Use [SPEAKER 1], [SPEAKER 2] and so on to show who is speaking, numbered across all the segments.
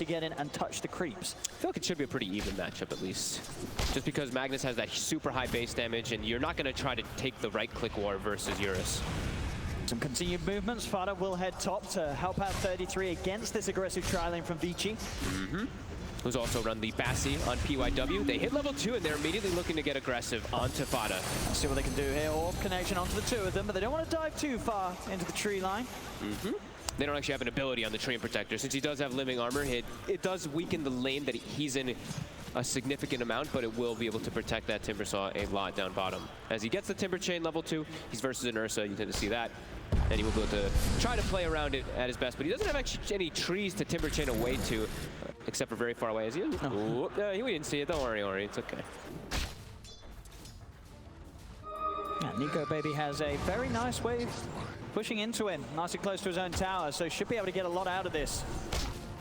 [SPEAKER 1] to get in and touch the creeps.
[SPEAKER 2] I feel like it should be a pretty even matchup at least. Just because Magnus has that super high base damage and you're not going to try to take the right-click war versus Eurus.
[SPEAKER 1] Some continued movements. Fada will head top to help out 33 against this aggressive tri-lane from Vici.
[SPEAKER 2] Who's also run the Bassi on PYW. They hit level 2 and they're immediately looking to get aggressive onto Fada.
[SPEAKER 1] Let's see what they can do here. Orb connection onto the two of them, but they don't want to dive too far into the tree line.
[SPEAKER 2] They don't actually have an ability on the Treant Protector. Since he does have living armor, it does weaken the lane that he's in a significant amount, but it will be able to protect that Timbersaw a lot down bottom. As he gets the Timber Chain level 2, he's versus an Ursa, you tend to see that. And he will be able to try to play around it at his best, but he doesn't have actually any trees to Timber Chain away to, except for very far away. Is he? We didn't see it. Don't worry, Ori. It's okay.
[SPEAKER 1] And Nico Baby has a very nice wave pushing into him, nice and close to his own tower, so should be able to get a lot out of this.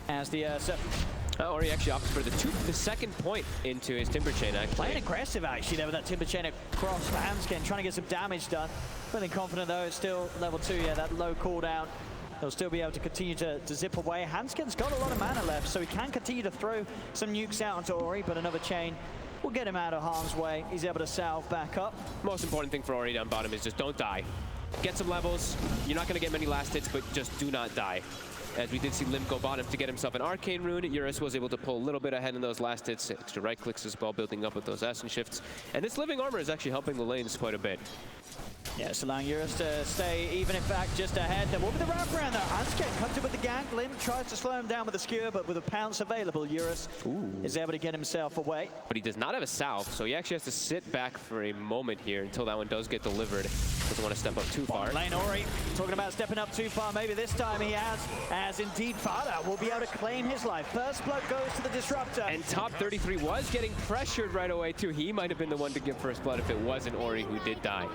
[SPEAKER 1] As the
[SPEAKER 2] Ori actually opts for the second point into his Timber Chain, actually.
[SPEAKER 1] Playing aggressive, actually, there with that Timber Chain across for Hanskin, trying to get some damage done. Feeling confident, though, it's still level 2. Yeah, that low cooldown. He'll still be able to continue to zip away. Hanskin's got a lot of mana left, so he can continue to throw some nukes out onto Ori, but another chain will get him out of harm's way. He's able to salve back up.
[SPEAKER 2] Most important thing for Ori down bottom is just don't die. Get some levels. You're not going to get many last hits, but just do not die. As we did see Lim go bottom to get himself an Arcane Rune, Eurus was able to pull a little bit ahead in those last hits. Extra right clicks as well, building up with those Ascent shifts. And this living armor is actually helping the lanes quite a bit.
[SPEAKER 1] Yes, allowing Eurus to stay, even in fact, just ahead. There will be the wraparound though. Hanskin comes in with the gank. Lim tries to slow him down with the skewer, but with a pounce available, Eurus is able to get himself away.
[SPEAKER 2] But he does not have a salve, so he actually has to sit back for a moment here until that one does get delivered. Doesn't want to step up too far.
[SPEAKER 1] Lane Ori talking about stepping up too far. Maybe this time he has, as indeed Fada will be able to claim his life. First blood goes to the Disruptor.
[SPEAKER 2] And top 33 was getting pressured right away too. He might have been the one to give first blood if it wasn't Ori who did die.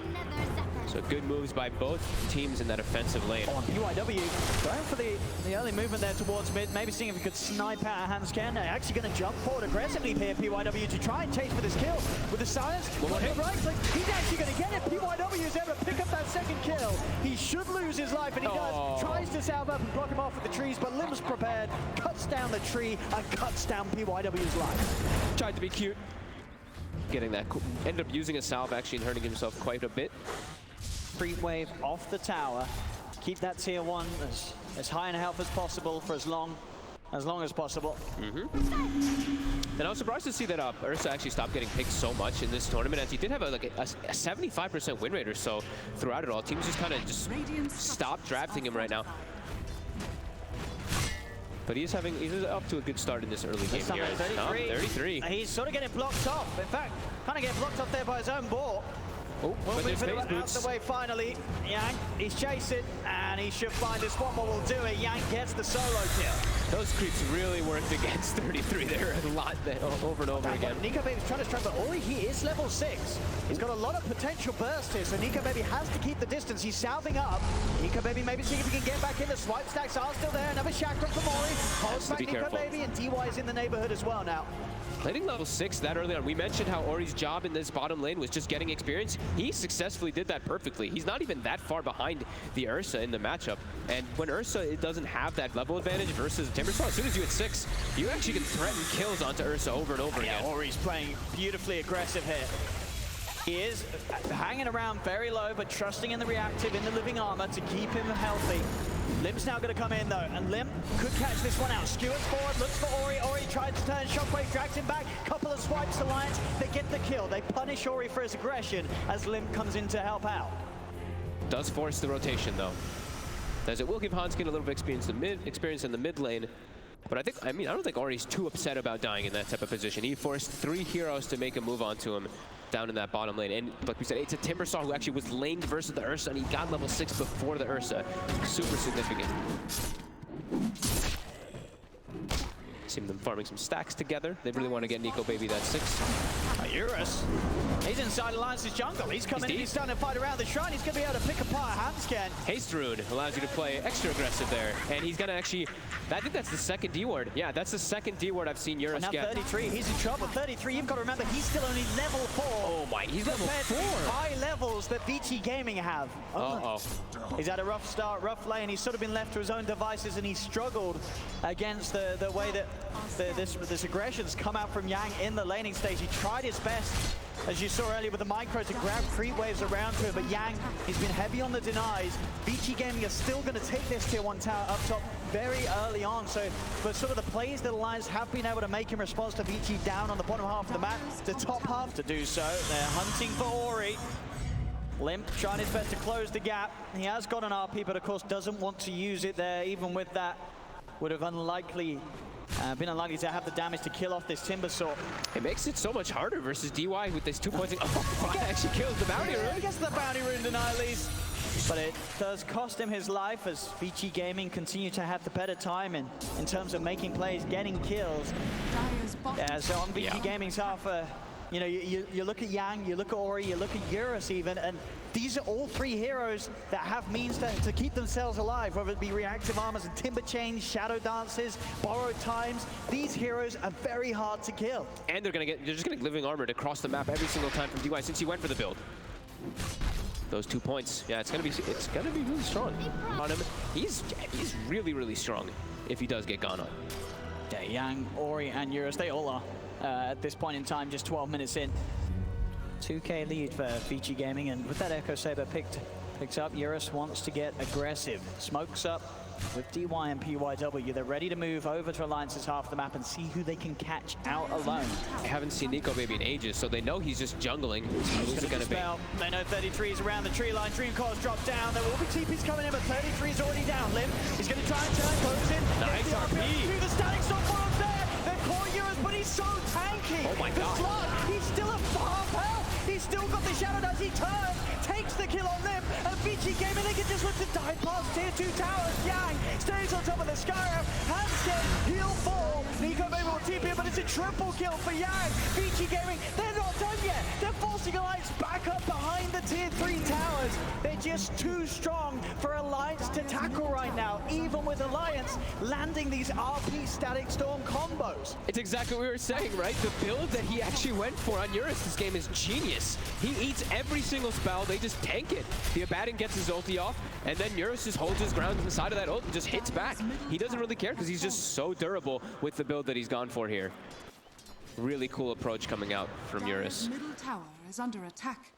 [SPEAKER 2] So good moves by both teams in that offensive lane.
[SPEAKER 1] On PYW, going for the early movement there towards mid, maybe seeing if he could snipe out Hanskin. They're actually going to jump forward aggressively here, PYW, to try and chase for this kill. With the silence, right click, he's actually going to get it. PYW is able to pick up that second kill. He should lose his life, and he does. Tries to salve up and block him off with the trees, but Lim's prepared, cuts down the tree, and cuts down PYW's life.
[SPEAKER 2] Tried to be cute. Getting that, ended up using a salve actually and hurting himself quite a bit.
[SPEAKER 1] Creep wave off the tower. Keep that tier 1 as high in health as possible for as long as possible.
[SPEAKER 2] And I was surprised to see that Ursa actually stopped getting picked so much in this tournament, as he did have a 75% win rate or so throughout it all. Teams just kind of stopped drafting him right now. But he's up to a good start in this early game here. 33.
[SPEAKER 1] He's sort of getting blocked off. In fact, kind of getting blocked off there by his own ball.
[SPEAKER 2] Oh, but there's phase
[SPEAKER 1] out
[SPEAKER 2] boots.
[SPEAKER 1] the way finally. Yank, he's chasing, and he should find his one more will do it. Yank gets the solo kill.
[SPEAKER 2] Those creeps really worked against 33 there a lot over and over again.
[SPEAKER 1] Nico Baby's trying to strike, but Ori, he is level 6. He's got a lot of potential burst here, so Nico Baby has to keep the distance. He's salving up. Nico Baby maybe seeing if he can get back in. The swipe stacks are still there. Another chakra from Ori. Holds back Nico Baby, and DY is in the neighborhood as well now.
[SPEAKER 2] Landing level 6 that early on, we mentioned how Ori's job in this bottom lane was just getting experience. He successfully did that perfectly. He's not even that far behind the Ursa in the matchup. And when Ursa doesn't have that level advantage versus Timbersaw, as soon as you hit 6, you actually can threaten kills onto Ursa over and over again.
[SPEAKER 1] Ori's playing beautifully aggressive here. He is hanging around very low, but trusting in the reactive, in the living armor to keep him healthy. Lim's now going to come in though, and Lim could catch this one out. Skewers forward, looks for Ori. Ori tries to turn, Shockwave drags him back. Couple of swipes to Lions, they get the kill. They punish Ori for his aggression as Lim comes in to help out.
[SPEAKER 2] Does force the rotation though, as it will give Hanskin a little bit of experience in the mid lane. But I don't think Ori's too upset about dying in that type of position. He forced 3 heroes to make a move onto him down in that bottom lane. And like we said, it's a Timbersaw who actually was laned versus the Ursa, and he got level 6 before the Ursa. Super significant. seen them farming some stacks together. They really want to get Nico Baby that 6.
[SPEAKER 1] Eurus, he's inside Alliance's jungle. He's coming in, he's starting to fight around the shrine. He's going to be able to pick apart Hanscan.
[SPEAKER 2] Haste Rune allows you to play extra aggressive there. And he's going to actually, I think that's the second D ward. Yeah, that's the second D ward I've seen Eurus
[SPEAKER 1] now
[SPEAKER 2] get.
[SPEAKER 1] 33, he's in trouble. 33, you've got to remember, he's still only level 4.
[SPEAKER 2] Oh my, he's level 4.
[SPEAKER 1] High levels that Vici Gaming have.
[SPEAKER 2] Uh-oh.
[SPEAKER 1] He's had a rough start, rough lane. He's sort of been left to his own devices, and he's struggled against the way that this aggression's come out from Yang in the laning stage. He tried his best, as you saw earlier with the micro, to grab creep waves around to it, but Yang, he's been heavy on the denies. Vici Gaming are still going to take this tier 1 tower up top very early on, so for sort of the plays that Alliance have been able to make in response to Vici down on the bottom half of the map, the top half to do so. They're hunting for Ori. Limp trying his best to close the gap. He has got an RP, but of course doesn't want to use it there. Even with that, would have been unlikely to have the damage to kill off this Timbersaw.
[SPEAKER 2] It makes it so much harder versus DY with this 2 points. Oh, he actually kills the bounty rune.
[SPEAKER 1] He gets the bounty rune denial at least. But it does cost him his life as Vici Gaming continue to have the better time in terms of making plays, getting kills. Yeah, so on Vici Gaming's half, you know, you look at Yang, you look at Ori, you look at Eurus even, and these are all 3 heroes that have means to keep themselves alive, whether it be reactive armors and timber chains, shadow dances, borrowed times. These heroes are very hard to kill. And
[SPEAKER 2] they're just getting living armored across the map every single time from DY since he went for the build. Those 2 points, yeah, it's gonna be really strong on him. He's really, really strong if he does get gone on.
[SPEAKER 1] Yeah, Yang, Ori, and Eurus, they all are. At this point in time, just 12 minutes in. 2K lead for Vici Gaming, and with that Echo Saber picks up, Eurus wants to get aggressive. Smokes up with DY and PYW. They're ready to move over to Alliance's half the map and see who they can catch out alone.
[SPEAKER 2] I haven't seen Nico Baby in ages, so they know he's just jungling. Who's it gonna be?
[SPEAKER 1] They know 33 is around the tree line. Dreamcall's dropped down. There will be TPs coming in, but 33 is already down. Limp, he's gonna try and turn, goes in.
[SPEAKER 2] Nice RP.
[SPEAKER 1] The static storm follows there. They're caught Eurus, but he's so tanky.
[SPEAKER 2] Oh my god.
[SPEAKER 1] The slot, he's still at half health. He's still got the shadow as he turns, takes the kill on Limp, and Vici Gaming, they can just look to dive past tier 2 towers. Yang stays on top of the Skyrim. Hanscan, he'll fall. Nico Baby will TP him, but it's a triple kill for Yang. Vici Gaming, they're not done yet. They're forcing Alliance back up behind the tier 3 towers. They're just too strong for Alliance to tackle right now, even with Alliance landing these RP Static Storm combos.
[SPEAKER 2] It's exactly what we were saying, right? The build that he actually went for on Eurus this game is genius. He eats every single spell, they just tank it. The Abaddon gets his ulti off, and then Eurus just holds his ground inside of that ult and just hits back. He doesn't really care because he's just so durable with the build that he's gone for here. Really cool approach coming out from Eurus.
[SPEAKER 3] Middle tower is under attack.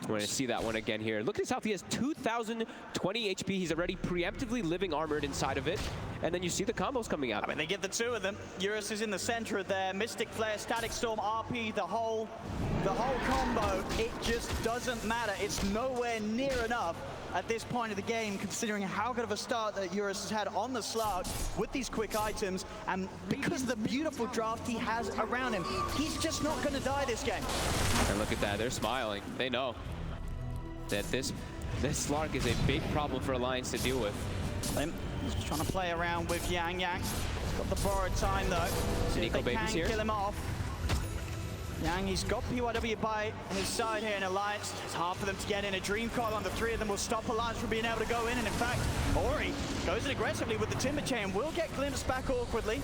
[SPEAKER 2] We're going to see that one again here. Look at his health. He has 2,020 HP. He's already preemptively living armored inside of it. And then you see the combos coming out.
[SPEAKER 1] I mean, they get the 2 of them. Eurus is in the center of there. Mystic Flare, Static Storm, RP, the whole combo. It just doesn't matter. It's nowhere near enough at this point of the game, considering how good of a start that Eurus has had on the slug with these quick items, and because of the beautiful draft he has around him, he's just not going to die this game.
[SPEAKER 2] And look at that, they're smiling. They know that this Slark is a big problem for Alliance to deal with.
[SPEAKER 1] Limp is trying to play around with Yang. He's got the borrowed time though. See if they can kill him off. Yang, he's got PYW by his side here in Alliance. It's hard for them to get in. A dream call on the 3 of them will stop Alliance from being able to go in. And in fact, Ori goes in aggressively with the timber chain. Will get glimpsed back awkwardly.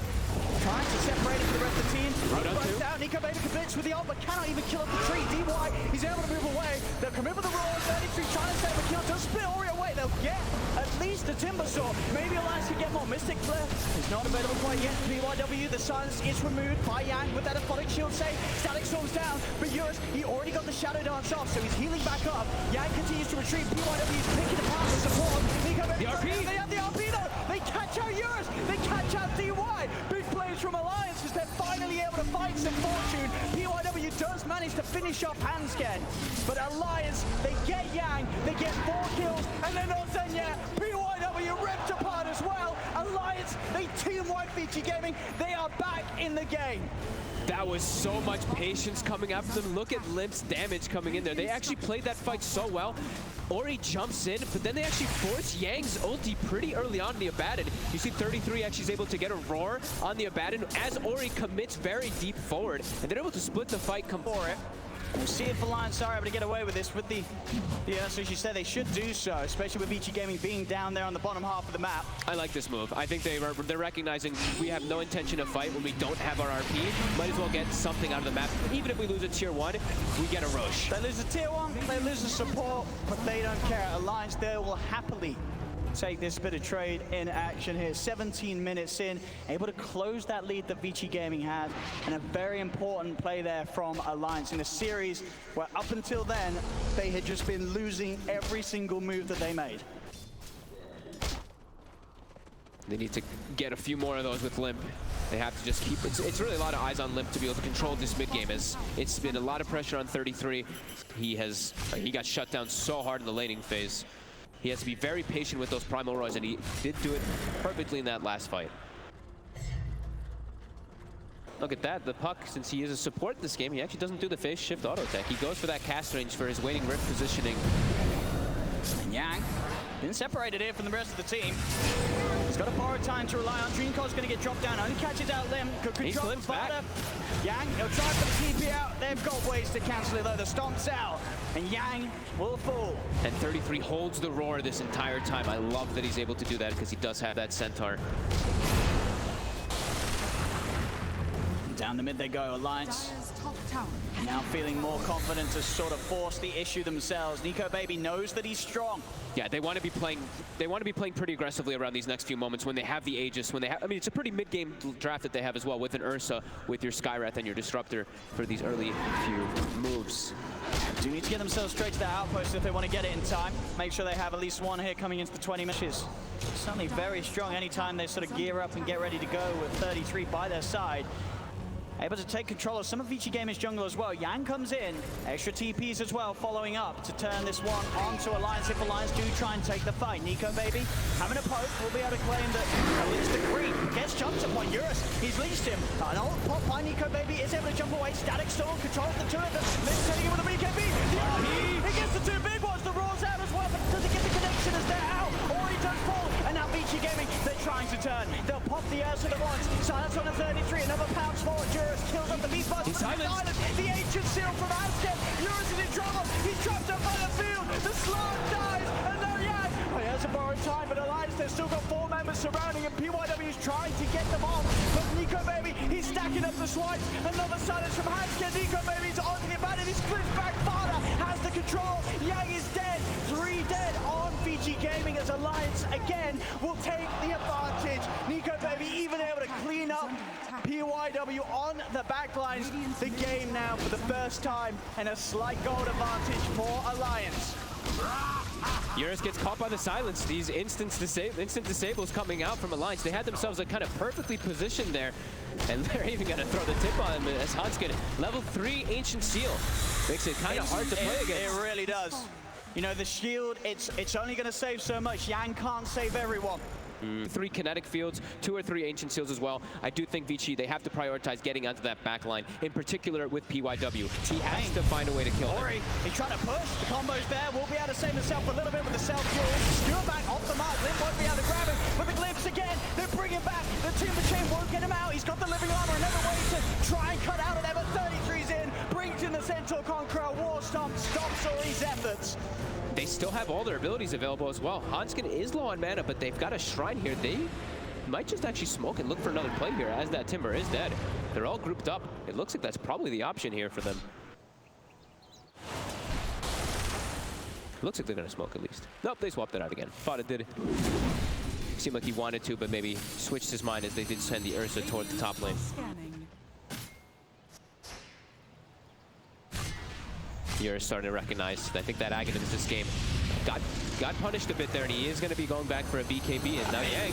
[SPEAKER 1] Trying to separate it from the rest of the team. Runs out. Nico Baby commits with the ult, but cannot even kill up the tree. DY, he's able to move away. They'll come in with the roar. 33 trying to save a kill. Does split Ori away. They'll get at least a timber saw. Maybe Alliance can get more. Mystic Flare is not available quite yet. PYW, the silence is removed by Yang with that Aphotic Shield save. Static Storm's down, but Eurus, he already got the Shadow Dance off, so he's healing back up. Yang continues to retreat. PYW is picking apart the support. Nico Baby, they have the RP though. They catch out Eurus. They catch out DY. Big plays from Alliance as they're finally able to find some fortune. PYW does manage to finish off Hanscan, but Alliance, they get Yang, they get 4 kills, and they're not done yet. PYW ripped apart as well. Alliance, they team-wide Vici Gaming. They are back in the game.
[SPEAKER 2] That was so much patience coming after them. Look at Limp's damage coming in there. They actually played that fight so well. Ori jumps in, but then they actually force Yang's ulti pretty early on the Abaddon. You see 33 actually is able to get a roar on the Abaddon as Ori commits very deep forward, and they're able to split the fight for it.
[SPEAKER 1] We'll see if Alliance are able to get away with this with the as you said, they should do so, especially with Vici Gaming being down there on the bottom half of the map.
[SPEAKER 2] I like this move. I think they're recognizing we have no intention of fight when we don't have our RP. Might as well get something out of the map. Even if we lose a tier 1, we get a Roche.
[SPEAKER 1] They lose a tier 1, they lose a support, but they don't care. Alliance there will happily take this bit of trade in action here. 17 minutes in, able to close that lead that Vici Gaming had, and a very important play there from Alliance in a series where up until then, they had just been losing every single move that they made.
[SPEAKER 2] They need to get a few more of those with Limp. They have to just keep, it's really a lot of eyes on Limp to be able to control this mid game, as it's been a lot of pressure on 33. He got shut down so hard in the laning phase. He has to be very patient with those primal roars, and he did do it perfectly in that last fight. Look at that, the puck, since he is a support this game, he actually doesn't do the phase shift auto attack. He goes for that cast range for his waiting rift positioning.
[SPEAKER 1] And Yang, been separated here from the rest of the team. He's got to borrow time to rely on. Dreamcore's going to get dropped down, only catches out Lim. Good control from Vada. Yang, he'll try for the TP out. They've got ways to cancel it though. The stomp's out, and Yang will fall.
[SPEAKER 2] And 33 holds the roar this entire time. I love that he's able to do that because he does have that centaur.
[SPEAKER 1] Down the mid they go, Alliance. Now feeling more confident to sort of force the issue themselves. Nico Baby knows that he's strong.
[SPEAKER 2] Yeah, they want to be playing pretty aggressively around these next few moments when they have the Aegis, when they have, I mean, it's a pretty mid-game draft that they have as well, with an Ursa, with your Skywrath and your Disruptor for these early few moves.
[SPEAKER 1] Do need to get themselves straight to the outpost if they want to get it in time. Make sure they have at least one here coming into the 20 minutes. Certainly very strong anytime they sort of gear up and get ready to go with 33 by their side. Able to take control of some of Vici Gaming's jungle as well. Yang comes in, extra TPs as well, following up to turn this one onto Alliance if Alliance do try and take the fight. Nico Baby having a poke, will be able to claim that at least the creep gets jumps upon Eurus. He's leashed him. An old pop by Nico Baby is able to jump away. Static Storm controls the two of them. Liz turning in with the BKB. The RP, he gets the two big ones. The roar's out as well, but does he get the connection as they're out? Or he does fall, and now Vici Gaming, they're trying to turn. They'll pop the Ursa at once. Silence on a 33, another pounce forward. Eurus kills up the beast boss.
[SPEAKER 2] He's silenced.
[SPEAKER 1] The ancient seal from Aztec. Eurus is in trouble. He's trapped up by the field. The Slark dies. And now Yang. Oh, he has a borrowed time, but Alliance, they've still got 4 members surrounding him. PYW's trying to get them on. But Nico Baby, he's stacking up the swipes. Another silence from Aztec. Nico Baby's onto the Abaddon. He's flipped back. Fada has the control. Yang is dead. 3 dead on Vici Gaming as Alliance again will take the advantage. Nico Baby even able to clean up PYW on the backlines. The game now for the first time, and a slight gold advantage for Alliance.
[SPEAKER 2] Eurus gets caught by the silence. These instant disables coming out from Alliance. They had themselves like kind of perfectly positioned there, and they're even going to throw the tip on him as Hanskin. Level 3 Ancient Seal makes it kind of hard to play against.
[SPEAKER 1] It really does. You know, the shield, it's only going to save so much. Yang can't save everyone.
[SPEAKER 2] 3 kinetic fields, 2 or 3 ancient seals as well. I do think Vici, they have to prioritize getting onto that back line, in particular with PYW. He has to find a way to kill him.
[SPEAKER 1] Ori, he's trying to push. The combo's there. Will be able to save himself a little bit with the self-fuel. You're back off the mark. Limp won't be able to grab him. But the glimpse again. They're bringing back. The Tomb of Chain won't get him out. He's got the living armor. Another way to try and cut out of there. But 33's in. Brings in the Centaur Conqueror. War Stomp stops Ori's efforts.
[SPEAKER 2] They still have all their abilities available as well. Hanskin is low on mana, but they've got a shrine here. They might just actually smoke and look for another play here, as that Timber is dead. They're all grouped up. It looks like that's probably the option here for them. Looks like they're going to smoke at least. Nope, they swapped it out again. Thought it did. Seemed like he wanted to, but maybe switched his mind as they did send the Ursa toward the top lane. You're starting to recognize. I think that Aghanim this game got punished a bit there, and he is going to be going back for a BKB, and now Yang.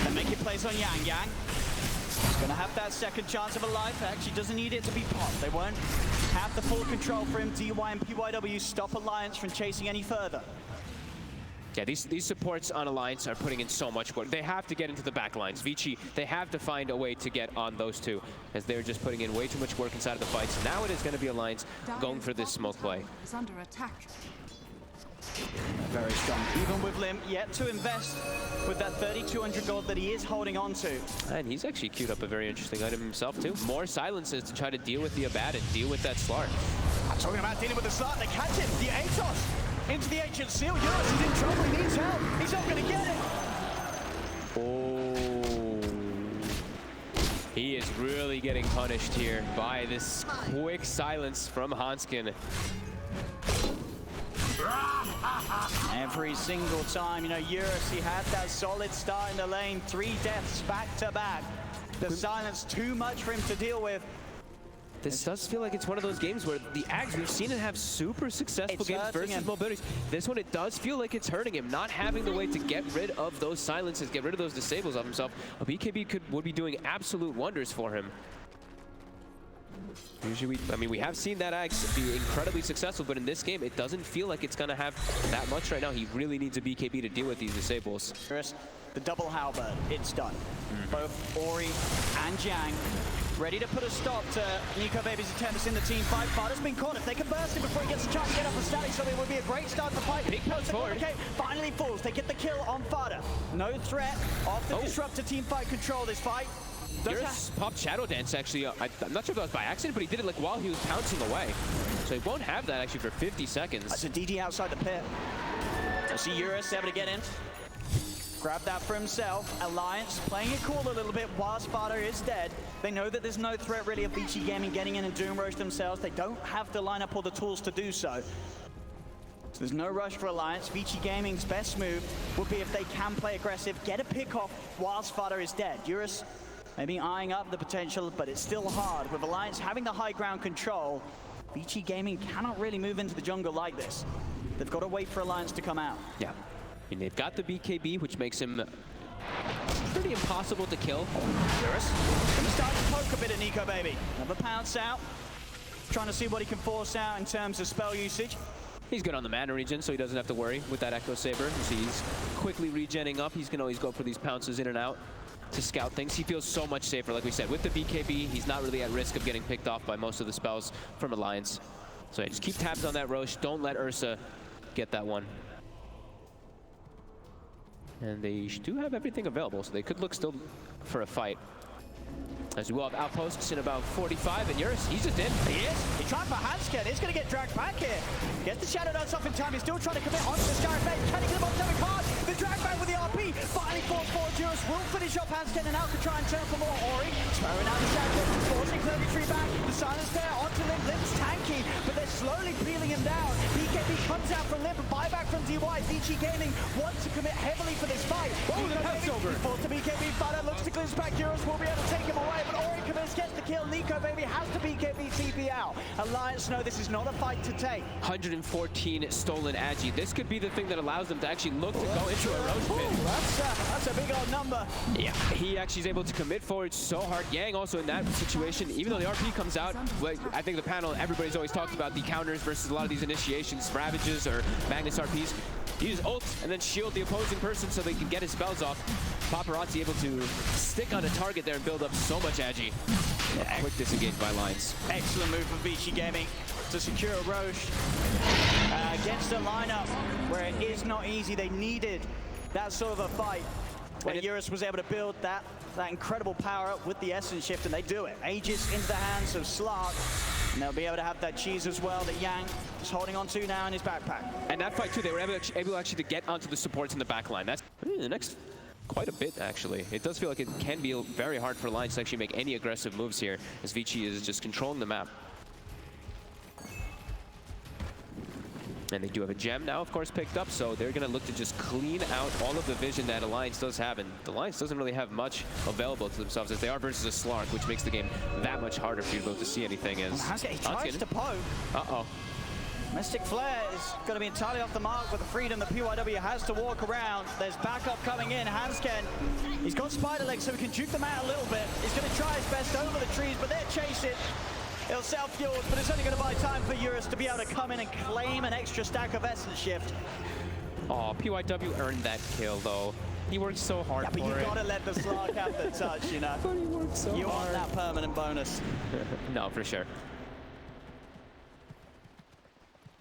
[SPEAKER 1] They're making plays on Yang. Yang is going to have that second chance of a life. Actually doesn't need it to be popped. They won't have the full control for him. DY and PYW stop Alliance from chasing any further.
[SPEAKER 2] Yeah, these supports on Alliance are putting in so much work. They have to get into the back lines. Vici, they have to find a way to get on those two, as they're just putting in way too much work inside of the fights. So now it is going to be Alliance going for this smoke play.
[SPEAKER 3] Is under attack.
[SPEAKER 1] Very strong. Even with Lim yet to invest with that 3,200 gold that he is holding on to.
[SPEAKER 2] And he's actually queued up a very interesting item himself too. More silences to try to deal with the Abad and deal with that Slark.
[SPEAKER 1] I'm talking about dealing with the Slark. They catch him. The Atos into the Ancient Seal. Eurus is in trouble. He needs help. He's not going to get it.
[SPEAKER 2] Oh. He is really getting punished here by this quick silence from Hanskin.
[SPEAKER 1] Every single time, you know, Eurus, he had that solid start in the lane. 3 deaths back to back. The silence too much for him to deal with.
[SPEAKER 2] This does feel like it's one of those games where the Ags, we've seen it have super successful games versus mobilities. This one, it does feel like it's hurting him, not having the way to get rid of those silences, get rid of those disables of himself. A BKB would be doing absolute wonders for him. Usually, we have seen that Ags be incredibly successful, but in this game, it doesn't feel like it's going to have that much right now. He really needs a BKB to deal with these disables.
[SPEAKER 1] The double halberd, it's done. Both Ori and Jiang ready to put a stop to Nico Baby's attempts in the team fight. Fada's been caught. If they can burst him before he gets a chance to get up the static, so it would be a great start to the fight.
[SPEAKER 2] Big punch forward.
[SPEAKER 1] Finally falls. They get the kill on Fada. No threat off the disruptor team fight control this fight.
[SPEAKER 2] Eurus popped Shadow Dance, actually. I'm not sure if that was by accident, but he did it like while he was pouncing away. So he won't have that actually for 50 seconds.
[SPEAKER 1] That's a DD outside the pit. I see Eurus able to get in. Grab that for himself. Alliance playing it cool a little bit while Sparta is dead. They know that there's no threat really of Vici Gaming getting in and Doom Roast themselves. They don't have the lineup or the tools to do so. So there's no rush for Alliance. Vici Gaming's best move would be if they can play aggressive, get a pick off while Sparta is dead. Eurus maybe eyeing up the potential, but it's still hard. With Alliance having the high ground control, Vici Gaming cannot really move into the jungle like this. They've got to wait for Alliance to come out.
[SPEAKER 2] Yeah. I mean, they've got the BKB, which makes him pretty impossible to kill.
[SPEAKER 1] Eurus gonna start to poke a bit at Nico Baby. Another pounce out. Trying to see what he can force out in terms of spell usage.
[SPEAKER 2] He's good on the mana regen, so he doesn't have to worry with that Echo Saber. You see he's quickly regenning up. He's gonna always go for these pounces in and out to scout things. He feels so much safer, like we said. With the BKB, he's not really at risk of getting picked off by most of the spells from Alliance. So yeah, just keep tabs on that Roche. Don't let Ursa get that one. And they do have everything available, so they could look still for a fight. As we will have outposts in about 45, and Eurus, he's just in.
[SPEAKER 1] He is. He tried for Hanskin. He's going to get dragged back here. Gets the Shadow Dance off in time. He's still trying to commit onto the Scarab Blade. Can he get him off the card? The drag back with the RP. Finally falls forward. Eurus will finish off Hanskin, and now can try and turn for more. Ori throwing out the shadow, forcing Clearly back. The silence there onto Limp. Limp's tanky, but they're slowly peeling him down. BKB comes out from Limp. Buyback from DY. Vici Gaming wants to commit heavily for this fight.
[SPEAKER 2] Oh, the pass over.
[SPEAKER 1] He falls to BKB. Fada looks to cleanse back. Eurus will be able to take him away, but Ori commits, gets the kill. Nico Baby has to BKB TP out. Alliance know this is not a fight to take.
[SPEAKER 2] 114 stolen Agi. This could be the thing that allows them to actually look to go into a roast pit.
[SPEAKER 1] That's a big old number.
[SPEAKER 2] Yeah, he actually is able to commit forward so hard. Yang also in that situation, even though the RP comes out, I think the panel, everybody's always talked about the counters versus a lot of these initiations, Ravages or Magnus RPs. Use ult and then shield the opposing person so they can get his spells off. Paparazzi able to stick on a target there and build up so much Agi. Yeah, quick disengage by Lines.
[SPEAKER 1] Excellent move from Vici Gaming to secure Roche against a lineup where it is not easy. They needed that sort of a fight where Eurus was able to build that incredible power up with the Essence Shift, and they do it. Aegis into the hands of Slark, and they'll be able to have that cheese as well that Yang is holding on to now in his backpack.
[SPEAKER 2] And that fight too, they were able actually to get onto the supports in the back line. That's the next quite a bit, actually. It does feel like it can be very hard for Lions to actually make any aggressive moves here, as Vici is just controlling the map. And they do have a gem now, of course, picked up, so they're going to look to just clean out all of the vision that Alliance does have. And the Alliance doesn't really have much available to themselves as they are versus a Slark, which makes the game that much harder for you to be able to see anything. As
[SPEAKER 1] he tries to poke.
[SPEAKER 2] Uh-oh.
[SPEAKER 1] Mystic Flare is going to be entirely off the mark with the freedom that PYW has to walk around. There's backup coming in. Hansken, he's got Spider Legs, so he can juke them out a little bit. He's going to try his best over the trees, but they're chasing. It'll self-fuel, but it's only going to buy time for Eurus to be able to come in and claim an extra stack of Essence Shift.
[SPEAKER 2] Oh, PYW earned that kill, though. He worked so hard
[SPEAKER 1] Yeah, but
[SPEAKER 2] for
[SPEAKER 1] you
[SPEAKER 2] it.
[SPEAKER 1] gotta let the Slark have the touch, you know?
[SPEAKER 2] But he worked so
[SPEAKER 1] You
[SPEAKER 2] hard.
[SPEAKER 1] want that permanent bonus.
[SPEAKER 2] No, for sure.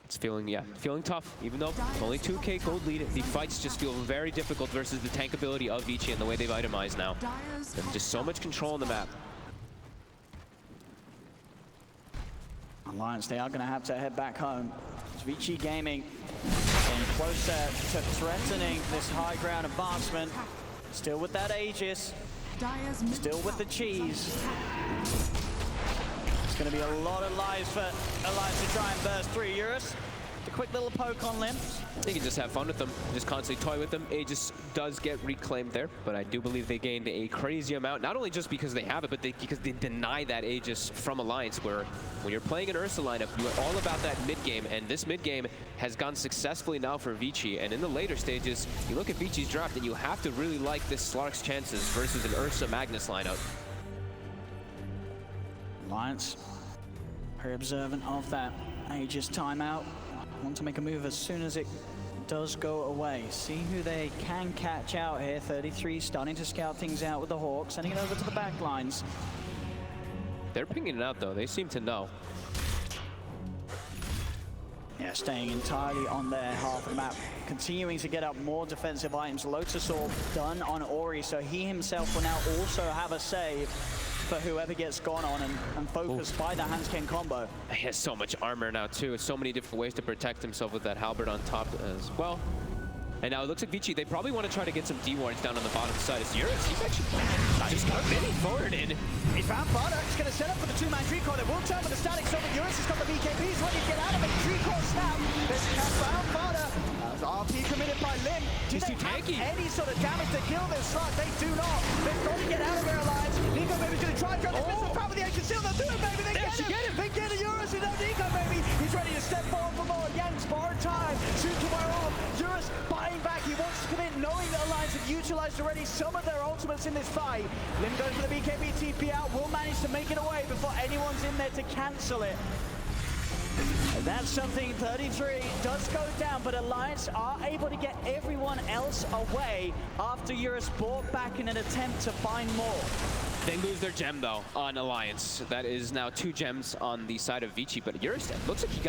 [SPEAKER 2] It's feeling tough, even though only 2K gold lead. The fights just feel very difficult versus the tank ability of Vici and the way they've itemized now. And just so much control on the map.
[SPEAKER 1] Alliance, they are going to have to head back home. It's Vici Gaming getting closer to threatening this high ground advancement. Still with that Aegis, still with the cheese. It's going to be a lot of lives for Alliance to try and burst through. Eurus, a quick little poke on Limps.
[SPEAKER 2] You can just have fun with them, just constantly toy with them. Aegis does get reclaimed there, but I do believe they gained a crazy amount, not only just because they have it, but because they deny that Aegis from Alliance, where when you're playing an Ursa lineup, you are all about that mid-game, and this mid-game has gone successfully now for Vici, and in the later stages, you look at Vici's draft, and you have to really like this Slark's chances versus an Ursa Magnus lineup.
[SPEAKER 1] Alliance, very observant of that Aegis timeout. Want to make a move as soon as it does go away. See who they can catch out here. 33 starting to scout things out with the Hawks, sending it over to the back lines.
[SPEAKER 2] They're pinging it out, though. They seem to know.
[SPEAKER 1] Yeah, staying entirely on their half of the map, continuing to get up more defensive items. Lotus Orb done on Ori, so he himself will now also have a save for whoever gets gone on and focused by the Hansken combo.
[SPEAKER 2] He has so much armor now, too. So many different ways to protect himself with that halberd on top as well. And now it looks like Vici, they probably want to try to get some D-wards down on the bottom side. It's Eurus. He's actually just got many forward in.
[SPEAKER 1] He found Fada. He's going to set up for the two-man tree core. They will turn with the static, so Eurus has got the BKB. He's ready to get out of it. Tree core snap. There's found Fada. RP committed by Lim. Do they have any sort of damage to kill this slot? They do not. They've got to get out of their alliance. Nico Baby's going to try and throw this missile power with the Aegis Seal. They'll do it, baby. They get him. They get a Eurus. You know, Nico Baby. He's ready to step forward for more. Yanks borrowed time. Soon to wear off. Eurus buying back. He wants to come in knowing that Alliance have utilized already some of their ultimates in this fight. Lim goes for the BKB TP out. Will manage to make it away before anyone's in there to cancel it. And that's something. 33 does go down, but Alliance are able to get everyone else away after Eurus brought back in an attempt to find more.
[SPEAKER 2] They lose their gem, though, on Alliance. That is now 2 gems on the side of Vici, but Eurus looks like he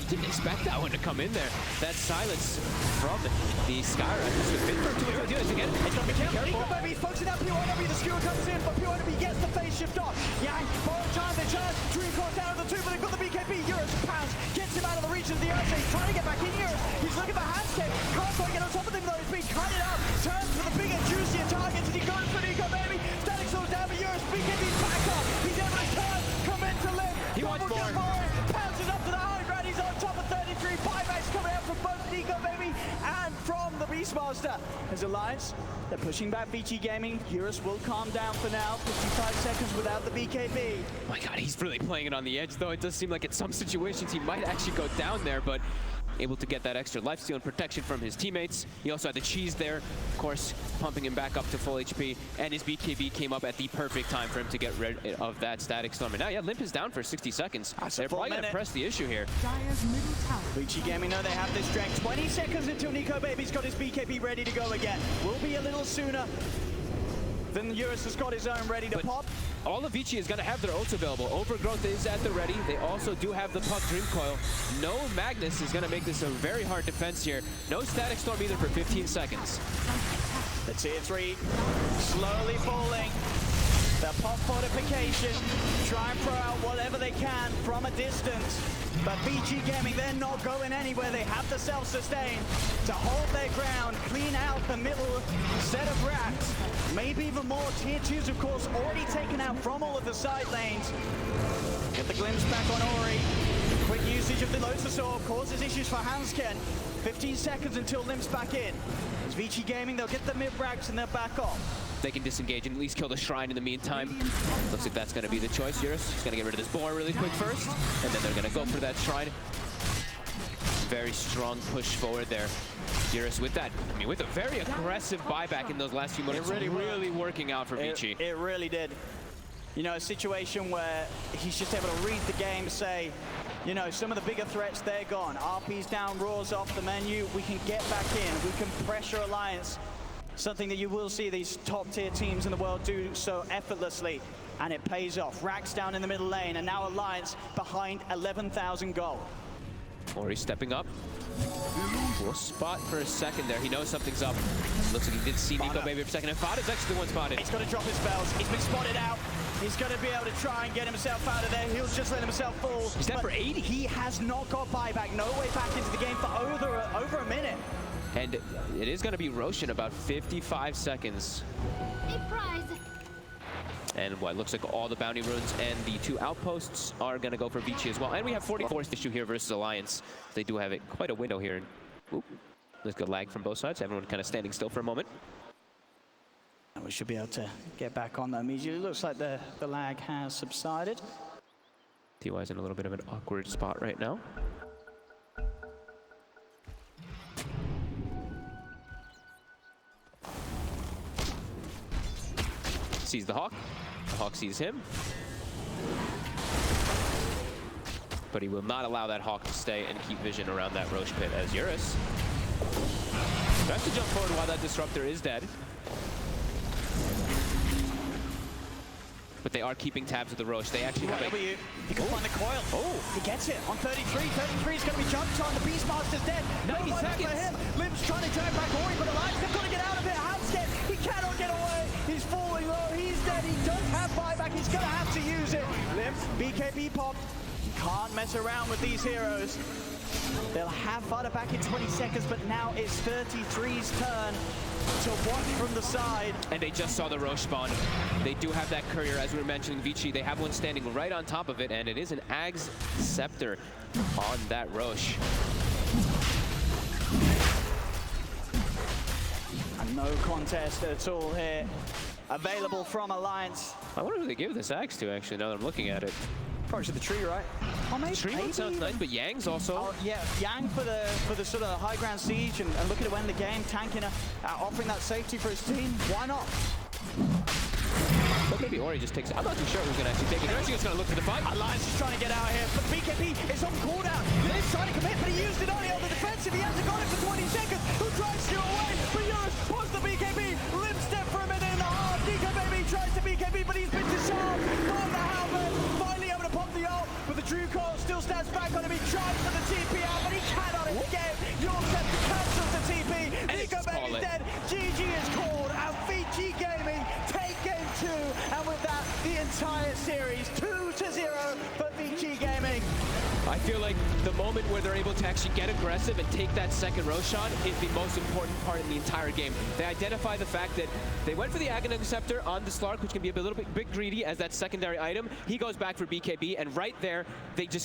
[SPEAKER 2] didn't expect that one to come in there. That silence from the Skyra is the fit for him to do this again.
[SPEAKER 1] It's going to be careful. Nico Baby focusing out PYW. The skewer comes in, but PYW gets the phase shift off. Yang, borrowed time, they charge. Dream course down to the 2, but they've got the BKB. Eurus pounds, gets him out of the reach of the Ursa. He's trying to get back in Eurus. He's looking for Hansken. Can't quite get on top of him, though. He's being cut it up. Turns for the big and juicier targets, and he goes for Nico Baby. Static slows down, but Eurus, BKB's back up. He's able to turn, come into Lim.
[SPEAKER 2] He wants more.
[SPEAKER 1] Pounces up to the high ground. He's on top of 33. Buybacks coming out from both Nico Baby and from the Beastmaster. As Alliance, they're pushing back Vici Gaming. Eurus will calm down for now. 55 seconds without the BKB.
[SPEAKER 2] Oh my god, he's really playing it on the edge, though. It does seem like in some situations he might actually go down there, but able to get that extra lifesteal and protection from his teammates. He also had the cheese there, of course, pumping him back up to full HP, and his BKB came up at the perfect time for him to get rid of that static storm. And now, yeah, Limp is down for 60 seconds. They're probably going to press the issue here.
[SPEAKER 3] Dire's middle tower.
[SPEAKER 1] Vici Gaming know they have this strength. 20 seconds until Nico Baby's got his BKB ready to go again. Will be a little sooner than Eurus has got his own ready to pop.
[SPEAKER 2] All of Vici is going to have their ults available. Overgrowth is at the ready. They also do have the Puck Dream Coil. No Magnus is going to make this a very hard defense here. No Static Storm either for 15 seconds.
[SPEAKER 1] The tier 3 slowly falling. The pop fortification, try and throw out whatever they can from a distance. But Vici Gaming, they're not going anywhere. They have the self-sustain to hold their ground, clean out the middle set of racks. Maybe even more. Tier 2s, of course, already taken out from all of the side lanes. Get the glimpse back on Ori. Quick usage of the Lotus Orb causes issues for Hansken. 15 seconds until Limp's back in. As Vici Gaming, they'll get the mid-racks and they're back off.
[SPEAKER 2] They can disengage and at least kill the Shrine in the meantime. Looks like that's going to be the choice. Eurus is going to get rid of this boar really quick first, and then they're going to go for that Shrine. Very strong push forward there. Eurus with that, I mean, with a very aggressive buyback in those last few minutes. Really working out for Vici.
[SPEAKER 1] It really did. You know, a situation where he's just able to read the game, say, you know, some of the bigger threats, they're gone. RP's down, Raw's off the menu. We can get back in. We can pressure Alliance. Something that you will see these top-tier teams in the world do so effortlessly. And it pays off. Rax down in the middle lane, and now Alliance behind 11,000 gold.
[SPEAKER 2] Ori stepping up. We'll spot for a second there. He knows something's up. Looks like he did see Nico maybe for a second. And Fada's actually the one spotted.
[SPEAKER 1] He's got to drop his spells. He's been spotted out. He's going to be able to try and get himself out of there. He'll just let himself fall.
[SPEAKER 2] He's dead for 80.
[SPEAKER 1] He has not got buyback. No way back into the game for over a minute.
[SPEAKER 2] And it is going to be Roche in about 55 seconds.
[SPEAKER 4] A prize.
[SPEAKER 2] And what looks like all the bounty runes and the 2 outposts are going to go for Vici as well. And we have 44th issue here versus Alliance. They do have quite a window here. Oop. Let's go lag from both sides. Everyone kind of standing still for a moment.
[SPEAKER 1] And we should be able to get back on that immediately. Looks like the lag has subsided.
[SPEAKER 2] TY's in a little bit of an awkward spot right now. Sees the Hawk. The Hawk sees him. But he will not allow that Hawk to stay and keep vision around that Roche pit as Eurus tries to jump forward while that Disruptor is dead. But they are keeping tabs with the Roche. They actually have a...
[SPEAKER 1] He can find the coil. Oh, he gets it on 33. 33 is going to be jumped on. The Beastmaster's dead.
[SPEAKER 2] 90 seconds.
[SPEAKER 1] For him. Lim's trying to drag back Ori, but Alliance, they've got to get out of it. Hamstead, he cannot get away. He's falling low. He's dead. He does have buyback. He's going to have to use it. Lim, BKB pop. Can't mess around with these heroes. They'll have Fada back in 20 seconds, but now it's 33's turn to watch from the side.
[SPEAKER 2] And they just saw the Roche spawn. They do have that courier, as we were mentioning, Vici. They have one standing right on top of it, and it is an Ag's Scepter on that Roche.
[SPEAKER 1] And no contest at all here. Available from Alliance.
[SPEAKER 2] I wonder who they give this Axe to, actually, now that I'm looking at it.
[SPEAKER 1] Probably to the tree, right? Oh, maybe.
[SPEAKER 2] Tree one sounds nice, but Yang's also...
[SPEAKER 1] Oh, yeah, Yang for the sort of high ground siege and looking to win the game, tanking, offering that safety for his team. Why not?
[SPEAKER 2] But maybe Ori just takes it. I'm not too sure who's going to actually take it. Actually, it's going to look for the fight.
[SPEAKER 1] Alliance is trying to get out here, but BKB is on cooldown. He's trying to commit, but he used it only on the defensive. He hasn't got it for 20 seconds. Who tries to steal away? But Eurus pulls the BKB. Lim step for a minute and a half. BKB tries to BKB, but he's been disarmed. On the helmet, finally able to pop the ult, but the Drew Coil still stands back on him. He tries for the TP out, but he cannot escape. Eurus cancels the TP. BKB is dead. GG is called, and Vici Gaming take game 2, and with that, the entire series 2-0 for Vici Gaming.
[SPEAKER 2] I feel like the moment where they're able to actually get aggressive and take that second Roshan is the most important part in the entire game. They identify the fact that they went for the Aghanim Scepter on the Slark, which can be a little bit greedy as that secondary item. He goes back for BKB, and right there, they just